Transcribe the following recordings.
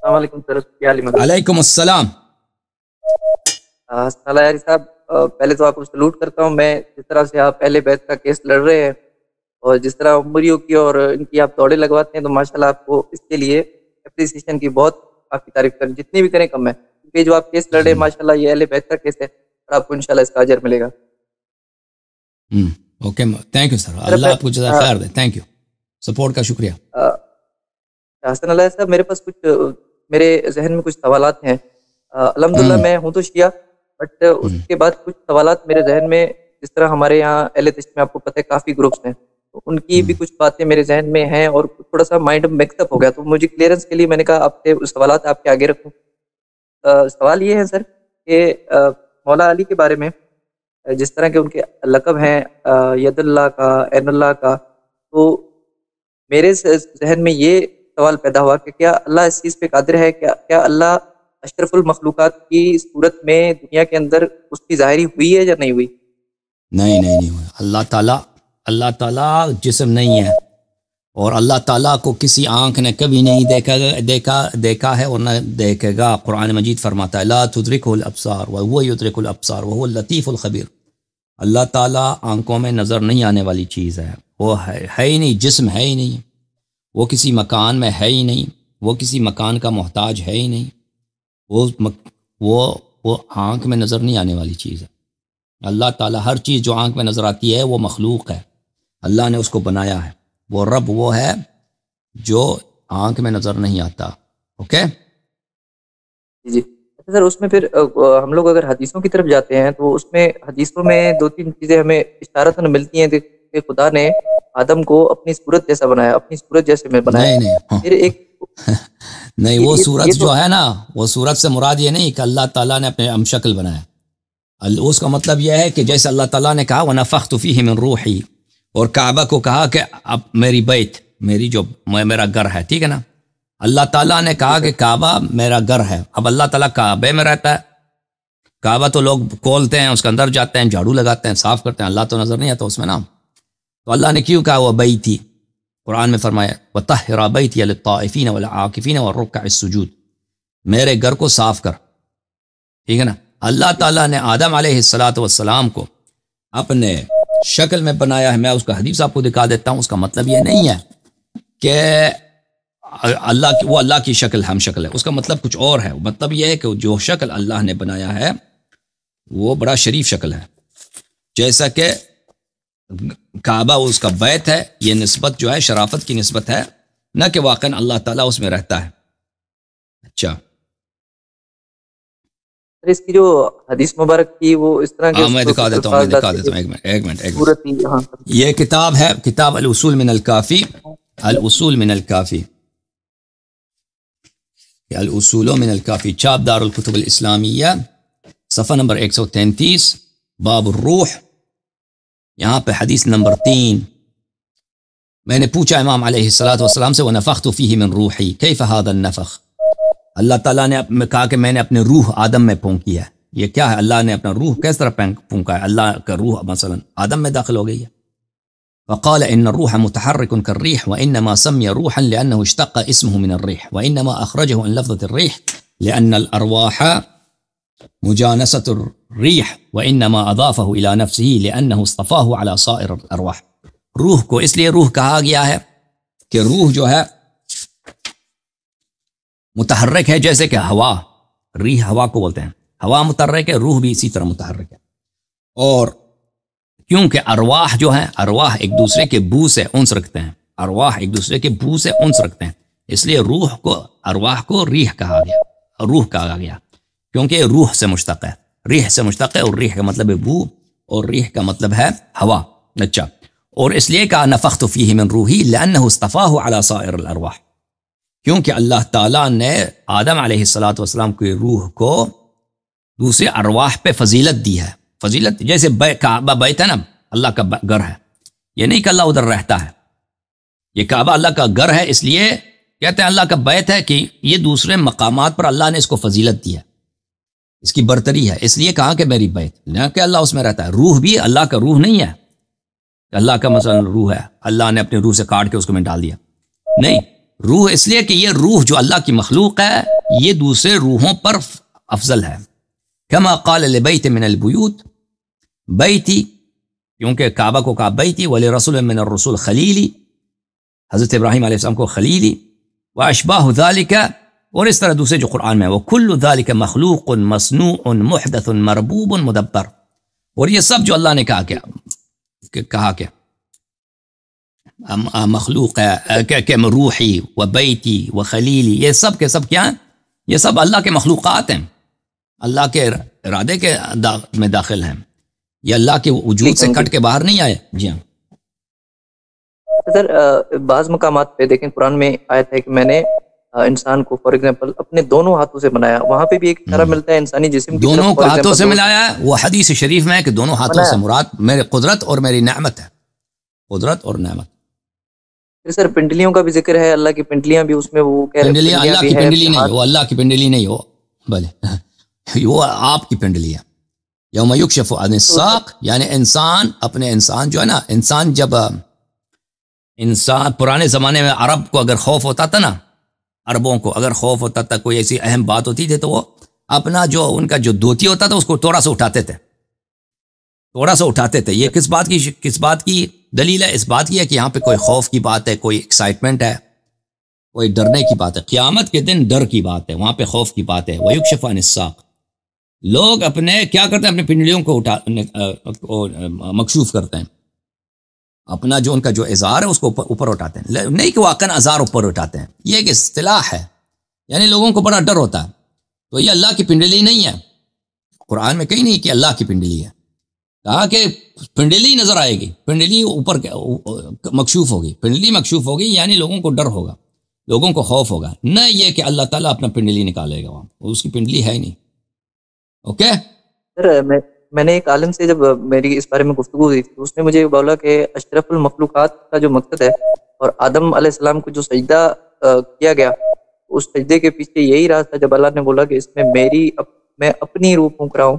السلام علیکم سر، کیا حال ہے؟ علیکم السلام. سالاری صاحب، پہلے تو آپ کو سلوٹ کرتا ہوں. میں جس طرح سے آپ پہلے بیچ کا کیس لڑ رہے ہیں اور جس طرح عمریوں کی اور ان کی آپ دوڑے لگواتے ہیں، تو ماشاءاللہ آپ کو اس کے لیے اپریسیشن کی بہت آپ کی تعریف کریں، جتنی بھی کریں کم ہے. کیونکہ جو آپ کیس لڑ رہے ہیں ماشاءاللہ یہ اہل بیت کا کیس ہے اور آپ کو انشاءاللہ اس کا اجر ملے گا. Okay, thank you sir. اللہ آپ کو جزائے خیر دے. تھینک یو، سپورٹ کا شکریہ. حسن اللہ صاحب، میرے پاس کچھ میرے ذہن میں کچھ سوالات ہیں. الحمدللہ میں ہوں تو شیعہ، بٹ اس کے بعد کچھ سوالات میرے ذہن میں، جس طرح ہمارے یہاں اہل تشیع میں آپ کو پتہ ہے کافی گروپس ہیں، تو ان کی بھی کچھ باتیں میرے ذہن میں ہیں اور تھوڑا سا مائنڈ مکس اپ ہو گیا، تو مجھے کلیئرنس کے لیے میں نے کہا آپ سے سوالات آپ کے آگے رکھوں. سوال یہ ہے سر کہ مولا علی کے بارے میں جس طرح کے ان کے لقب ہیں ید اللہ کا، عین اللہ کا، تو میرے ذہن میں یہ سوال پیدا ہوا کہ کیا اللہ اس چیز پہ قادر ہے؟ کیا اللہ اشرف المخلوقات کی صورت میں دنیا کے اندر اس کی ظاہری ہوئی ہے یا نہیں ہوئی؟ نہیں ہوئی. اللہ تعالیٰ جسم نہیں ہے، اور اللہ تعالیٰ کو کسی آنکھ نے کبھی نہیں دیکھا ہے اور نہ دیکھے گا. قرآن مجید فرماتا ہے لا تدرکہ الابصار وہو یدرک الابصار وہو اللطیف الخبیر. اللہ تعالیٰ آنکھوں میں نظر نہیں آنے والی چیز ہے، وہ ہے ہی نہیں، جسم ہے ہی نہیں، وہ کسی مکان میں ہے ہی نہیں، وہ کسی مکان کا محتاج ہے ہی نہیں، وہ آنکھ میں نظر نہیں آنے والی چیز ہے. اللہ تعالیٰ ہر چیز جو آنکھ میں نظر آتی ہے وہ مخلوق ہے، اللہ نے اس کو بنایا ہے. وہ رب وہ ہے جو آنکھ میں نظر نہیں آتا. اوکے جی سر، اس میں پھر ہم لوگ اگر حدیثوں کی طرف جاتے ہیں تو اس میں حدیثوں میں دو تین چیزیں ہمیں اشارتاً ملتی ہیں کہ خدا نے آدم کو اپنی صورت جیسا بنایا، اپنی صورت جیسے میں بنایا. پھر ایک نہیں، وہ صورت جو ہے نا، وہ صورت سے مراد یہ نہیں کہ اللہ تعالیٰ نے اپنے ہم شکل بنایا. اس کا مطلب یہ ہے کہ جیسے اللہ تعالیٰ نے کہا وَنَفَخْتُ فِيهِ مِن رُوحِي، اور کعبہ کو کہا کہ اب میری بیت، میرا گھر ہے، ٹھیک ہے نا. اللہ تعالیٰ نے کہا کہ کعبہ میرا گھر ہے. اب اللہ تعالیٰ کعبے میں رہتا ہے. کعبہ تو لوگ کھولتے ہیں، اس کے اندر جاتے ہیں، جھاڑو لگاتے ہیں، صاف کرتے ہیں، اللہ تو نظر نہیں آتا اس میں نا. تو اللہ نے کیوں کہا وہ بیتی؟ قرآن میں فرمایا وَطَهِّرَ بَيْتِيَ لِلطَّائِفِينَ وَالْعَاكِفِينَ وَالرُّكَّعِ السُّجُودِ، میرے گھر کو صاف کر، ٹھیک ہے نا. اللہ تعالیٰ نے آدم علیہ السلام کو اپنے شکل میں بنایا ہے. میں اس کا حدیث آپ کو دکھا دیتا ہوں. اس کا مطلب یہ نہیں ہے کہ اللہ کی شکل ہم شکل ہے، اس کا مطلب کچھ اور ہے. مطلب یہ ہے کہ جو شکل اللہ نے بنایا ہے وہ بڑا شریف شکل ہے. جیسا کہ کعبہ اس کا بیت ہے، یہ نسبت جو ہے شرافت کی نسبت ہے، نہ کہ واقعاً اللہ تعالیٰ اس میں رہتا ہے. اچھا، اس کی جو حدیث مبارک تھی وہ اس طرح کے میں دکھا دیتا ہوں. ایک منٹ. یہ کتاب ہے، کتاب الوصول من الکافی، الوصول من الکافی، الوصول من الکافی، چاپ دار الکتب الاسلامیہ، صفحہ نمبر 133، باب الروح. یہاں پہ حدیث نمبر 3. میں نے پوچھا امام علیہ السلام سے وَنَفَخْتُ فِيهِ مِن رُوحِي كَيْفَ هَذَا النَّفَخْ، اللہ تعالیٰ نے کہا کہ میں نے اپنے روح آدم میں پھونکی ہے. یہ کیا ہے؟ اللہ نے اپنا روح کس طرح پھونکا ہے؟ اللہ کا روح مثلا آدم میں داخل ہو گئی ہے. فقال ان الروح متحرك كالريح وانما سمي روحا لانه اشتق اسمه من الريح وانما اخرجه عن لفظة الريح لان الارواح مجانسة الريح وانما اضافه الى نفسه لانه اصطفاه على صائر الارواح. روح کو اس لیے روح کہا گیا ہے کہ روح جو ہے متحرک ہے، جیسے کہ ہوا، ریح ہوا کو بولتے ہیں، ہوا متحرک ہے، روح بھی اسی طرح متحرک ہے. اور کیونکہ ارواح جو ہیں، ارواح ایک دوسرے کے بو سے انس رکھتے ہیں، ارواح ایک دوسرے کے بو سے انس رکھتے ہیں، اس لیے روح کو، ارواح کو ریح کہا گیا، روح کہا گیا، کیونکہ روح سے مشتق ہے، ریح سے مشتق ہے، اور ریح کا مطلب ہے بو اور ریح کا مطلب ہے ہوا. اچھا، اور اس لیے کہا نفخت فیہ من روحی لأنہ اصطفاہ علی سائر الارواح، کیونکہ اللہ تعالیٰ نے آدم علیہ السلام کی روح کو دوسرے ارواح پہ فضیلت دی ہے. فضیلت جیسے کعبہ بیت ہے نا، اللہ کا گھر ہے، یہ نہیں کہ اللہ ادھر رہتا ہے، یہ کعبہ اللہ کا گھر ہے، اس لیے کہتے ہیں اللہ کا بیت ہے کہ یہ دوسرے مقامات پر اللہ نے اس کو فضیلت دی ہے، اس کی برتری ہے، اس لیے کہا کہ میری بیت، نہ کہ اللہ اس میں رہتا ہے. روح بھی اللہ کا روح نہیں ہے، اللہ کا مثلا روح ہے، اللہ نے اپنے روح سے کاٹ کے اس کو میں ڈال دیا، نہیں. روح اس لیے کہ یہ روح جو اللہ کی مخلوق ہے یہ دوسرے روحوں پر افضل ہے. کما قال لبیت من البیوت، بیتی کیونکہ کعبہ کو کہا بیتی، ولرسول من الرسول خلیلی، حضرت ابراہیم علیہ السلام کو خلیلی، واشباہ ذالک، اور اس طرح دوسرے جو قرآن میں، وکل ذالک مخلوق مصنوع محدث مربوب مدبر، اور یہ سب جو اللہ نے کہا کہ مخلوق ہے کہ روحی و بیتی و خلیلی، یہ سب کے سب کیا ہیں؟ یہ سب اللہ کے مخلوقات ہیں، اللہ کے ارادے کے میں داخل ہیں، یہ اللہ کے وجود سے کٹ کے باہر نہیں آئے. جی ہاں سر، بعض مقامات پہ دیکھیں قرآن میں آیت ہے کہ میں نے انسان کو فار ایگزامپل اپنے دونوں ہاتھوں سے بنایا، وہاں پہ بھی ایک اشارہ ملتا ہے انسانی جسم کی دونوں ہاتھوں سے ملایا ہے. وہ حدیث شریف میں ہے کہ دونوں ہاتھوں سے مراد میرے قدرت اور میری نعمت ہے، قدرت اور نعمت. سر پنڈلیوں کا بھی ذکر ہے، اللہ کی پنڈلیاں بھی اس میں، وہ پنڈلیاں اللہ کی پنڈلی نہیں، وہ اللہ کی پنڈلی نہیں ہو، بلے وہ آپ کی پنڈلی ہے. یوم یکشف عن الساق، یعنی انسان جو ہے نا، انسان جب پرانے زمانے میں عرب کو اگر خوف ہوتا تھا نا، عربوں کو اگر خوف ہوتا تھا، کوئی ایسی اہم بات ہوتی تھی تو وہ اپنا جو ان کا جو دھوتی ہوتا تھا اس کو توڑا سا اٹھاتے تھے. یہ کس بات کی دلیل ہے؟ اس بات کی ہے کہ یہاں پہ کوئی خوف کی بات ہے، کوئی ایکسائٹمنٹ ہے، کوئی ڈرنے کی بات ہے. قیامت کے دن ڈر کی بات ہے، وہاں پہ خوف کی بات ہے. وَيُكْشَفُ عَنِ السَّاقِ، لوگ اپنے کیا کرتے ہیں؟ اپنے پنڈلیوں کو مکشوف کرتے ہیں، اپنا جو ان کا جو ازار ہے اس کو اوپر اٹھاتے ہیں. نہیں کہ واقعاً ازار اوپر اٹھاتے ہیں، یہ ایک اصطلاح ہے، یعنی لوگوں کو بڑا ڈر ہوتا ہے. تو یہ اللہ کی پنڈلی نہیں ہے، قرآن میں کہیں نہیں کہ اللہ کی پنڈلی ہے، کہا کہ پنڈلی نظر آئے گی، پنڈلی اوپر مکشوف ہوگی، پنڈلی مکشوف ہوگی یعنی لوگوں کو ڈر ہوگا، لوگوں کو خوف ہوگا، نہ یہ کہ اللہ تعالیٰ اپنا پنڈلی نکالے گا، وہاں اس کی پنڈلی ہے ہی نہیں. اوکے سر، میں نے ایک عالم سے جب میری اس بارے میں گفتگو ہوئی تھی، اس نے مجھے بولا کہ اشرف المخلوقات کا جو مقصد ہے، اور آدم علیہ السلام کو جو سجدہ کیا گیا، اس سجدے کے پیچھے یہی راز تھا جب اللہ نے بولا کہ اس میں میں اپنی روح پھونک رہا ہوں،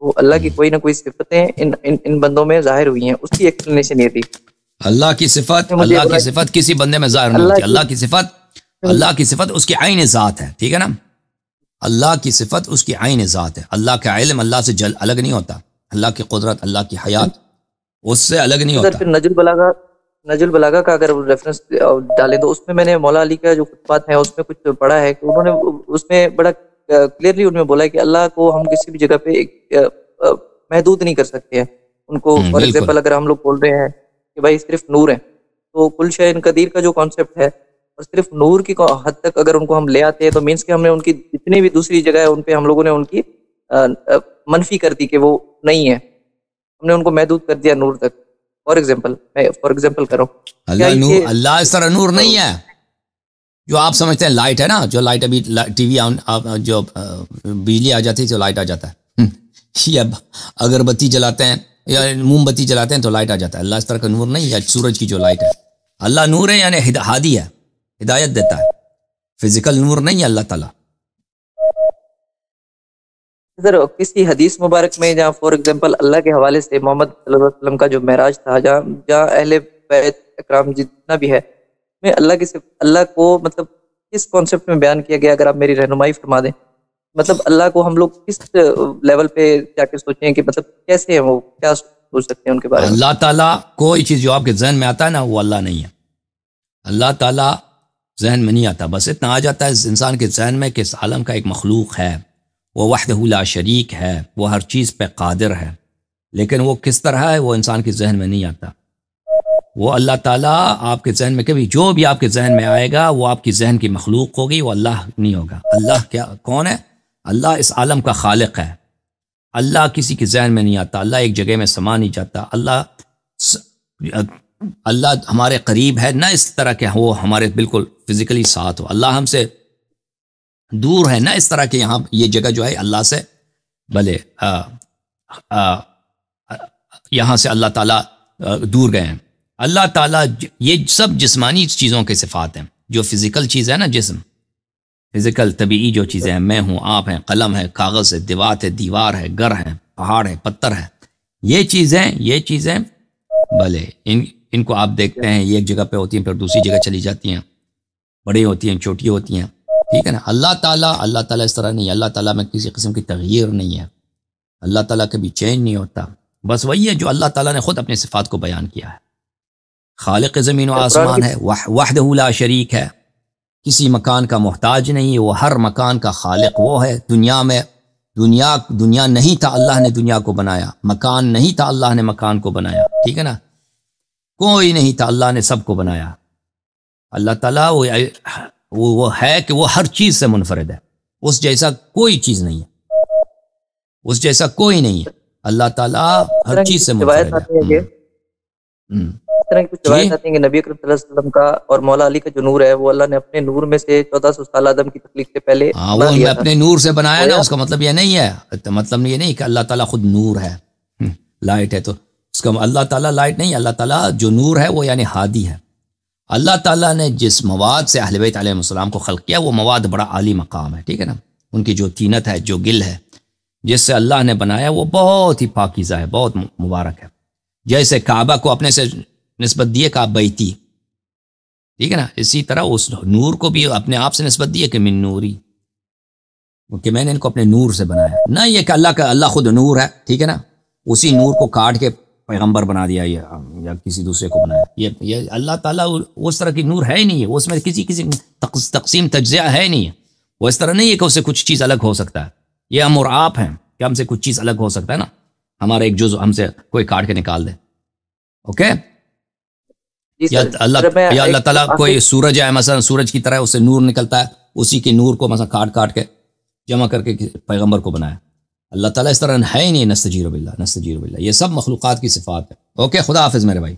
وہ اللہ کی کوئی نہ کوئی صفتیں ان بندوں میں ظاہر ہوئی ہیں. اس کی ایکسپلینیشن یہ تھی. اللہ کی صفت کسی بندے میں ظاہر نہیں ہوتی. اللہ کی صفت اس کی عین ذات ہے، ٹھیک ہے نا؟ اللہ کی صفت اس کی عین ذات ہے. اللہ کا علم اللہ سے الگ نہیں ہوتا، اللہ کی قدرت، اللہ کی حیات اس سے الگ نہیں ہوتا. پھر نجل البلاغہ کا اگر ریفرنس ڈالیں تو اس میں نے مولا علی کا جو خطبات ہیں اس میں کچھ پڑھا ہے کہ انہوں نے اس میں بڑا کلیئرلی ان میں بولا ہے کہ اللہ کو ہم کسی بھی جگہ پہ محدود نہیں کر سکتے ہیں. ان کو فار ایگزامپل اگر ہم لوگ بول رہے ہیں کہ بھائی صرف نور ہے، تو کل شیء قدیر کا جو کانسیپٹ ہے، اور صرف نور کی حد تک اگر ان کو ہم لے آتے ہیں تو مینس کہ ہم نے ان کی جتنی بھی دوسری جگہ ہے ان پہ ہم لوگوں نے ان کی منفی کر دی کہ وہ نہیں ہے، ہم نے ان کو محدود کر دیا نور تک. فار ایگزامپل کرو، اللہ اس طرح نور نہیں ہے جو آپ سمجھتے ہیں. لائٹ ہے نا، جو لائٹ ابھی ٹی وی جو بجلی آ جاتی ہے تو لائٹ آ جاتا ہے، یا اگر بتی جلاتے ہیں یا موم بتی جلاتے ہیں تو لائٹ آ جاتا ہے. اللہ اس طرح کا نور نہیں ہے. سورج کی جو لائٹ ہے، اللہ نور ہے یعنی ہادی ہے، ہدایت دیتا ہے، فزیکل نور نہیں ہے اللہ تعالیٰ. سر کسی حدیث مبارک میں جہاں فار ایگزامپل اللہ کے حوالے سے محمد صلی اللہ علیہ وسلم کا جو معراج تھا، جہاں اہل بیت اکرام جتنا بھی ہے میں اللہ کو مطلب کس کانسیپٹ میں بیان کیا گیا، اگر آپ میری رہنمائی فرما دیں. مطلب اللہ کو ہم لوگ کس لیول پہ جا کے سوچیں کہ مطلب کیسے ہیں، وہ کیا سوچ سکتے ہیں ان کے بارے میں؟ اللہ تعالیٰ کوئی چیز جو آپ کے ذہن میں آتا ہے نا وہ اللہ نہیں ہے. اللہ تعالیٰ ذہن میں نہیں آتا، بس اتنا آ جاتا ہے انسان کے ذہن میں کہ اس عالم کا ایک مخلوق ہے، وہ وحدہ لا شریک ہے، وہ ہر چیز پہ قادر ہے، لیکن وہ کس طرح ہے وہ انسان کے ذہن میں نہیں آتا. وہ اللہ تعالیٰ آپ کے ذہن میں کبھی جو بھی آپ کے ذہن میں آئے گا وہ آپ کی ذہن کی مخلوق ہوگی، وہ اللہ نہیں ہوگا. اللہ کون ہے؟ اللہ اس عالم کا خالق ہے. اللہ کسی کے ذہن میں نہیں آتا، اللہ ایک جگہ میں سما نہیں جاتا. اللہ ہمارے قریب ہے، نہ اس طرح کہ وہ ہمارے بالکل فزیکلی ساتھ ہو. اللہ ہم سے دور ہے، نہ اس طرح کہ یہاں یہ جگہ جو ہے اللہ سے بھلے یہاں سے اللہ تعالیٰ دور گئے ہیں. اللہ تعالیٰ یہ سب جسمانی چیزوں کے صفات ہیں. جو فزیکل چیز ہے نا، جسم فزیکل طبعی جو چیزیں ہیں، میں ہوں، آپ ہیں، قلم ہے، کاغذ ہے، دیوار ہے، گھر ہے، پہاڑ ہے، پتھر ہے، یہ چیزیں بھلے ان کو آپ دیکھتے ہیں یہ ایک جگہ پہ ہوتی ہیں پھر دوسری جگہ چلی جاتی ہیں، بڑی ہوتی ہیں، چھوٹی ہوتی ہیں. ٹھیک ہے نا. اللہ تعالیٰ اس طرح نہیں. اللہ تعالیٰ میں کسی قسم کی تغیر نہیں ہے. اللہ تعالیٰ کبھی چینج نہیں ہوتا. بس وہی ہے جو اللہ تعالیٰ نے خود اپنی صفات کو بیان کیا ہے. خالق زمین و آسمان ہے, وحدہ لا شریک ہے, کسی مکان کا محتاج نہیں ہے, وہ ہر مکان کا خالق وہ ہے. دنیا میں دنیا نہیں تھا, اللہ نے دنیا کو بنایا. مکان نہیں تھا, اللہ نے مکان کو بنایا. ٹھیک ہے نا. کوئی نہیں تھا, اللہ نے سب کو بنایا. اللہ تعالیٰ وہ ہے کہ وہ ہر چیز سے منفرد ہے. اس جیسا کوئی چیز نہیں ہے, اس جیسا کوئی نہیں ہے. اللہ تعالیٰ ہر چیز سے منفرد ہے. اس طرح کی کچھ روایت آتی ہیں کہ نبی اکرم صلی اللہ علیہ وسلم کا اور مولا علی کا جو نور ہے وہ اللہ نے اپنے نور میں سے 1400 سال آدم کی تخلیق سے پہلے وہ اپنے نور سے بنایا نا. اس کا مطلب یہ نہیں ہے, مطلب یہ نہیں کہ اللہ تعالیٰ خود نور ہے, لائٹ ہے. تو اس کا اللہ تعالیٰ لائٹ نہیں. اللہ تعالیٰ جو نور ہے وہ یعنی ہادی ہے. اللہ تعالیٰ نے جس مواد سے اہل بیت علیہ السلام کو خلق کیا وہ مواد بڑا عالی مقام ہے. ٹھیک ہے نا. ان کی جو طینت ہے, جو گل ہے, جس سے اللہ نے بنایا وہ بہت ہی پاکیزہ ہے, بہت مبارک ہے. جیسے کعبہ کو اپنے سے نسبت دیے کہ بیتی, ٹھیک ہے نا, اسی طرح اس نور کو بھی اپنے آپ سے نسبت دیے کہ من نوری, کہ میں نے ان کو اپنے نور سے بنایا. نہ یہ کہ اللہ خود نور ہے, ٹھیک ہے نا, اسی نور کو کاٹ کے پیغمبر بنا دیا یا کسی دوسرے کو بنایا. یہ اللہ تعالیٰ اس طرح کی نور ہے ہی نہیں ہے. اس میں کسی تقسیم تجزیہ ہے نہیں ہے. وہ اس طرح نہیں ہے کہ اس سے کچھ چیز الگ ہو سکتا ہے. یہ ہم اور آپ ہیں کہ ہم سے کچھ چیز الگ ہو سکتا ہے نا, ہمارا ایک جزء ہم سے کوئی کاٹ کے نکال دے. اوکے. یا اللہ تعالیٰ کوئی سورج ہے مثلا, سورج کی طرح اس سے نور نکلتا ہے, اسی کے نور کو مثلا کاٹ کے جمع کر کے پیغمبر کو بنایا. اللہ تعالیٰ اس طرح ہے ہی نہیں. نستجیر باللہ, نستجیر باللہ. یہ سب مخلوقات کی صفات ہے. اوکے, خدا حافظ میرے بھائی.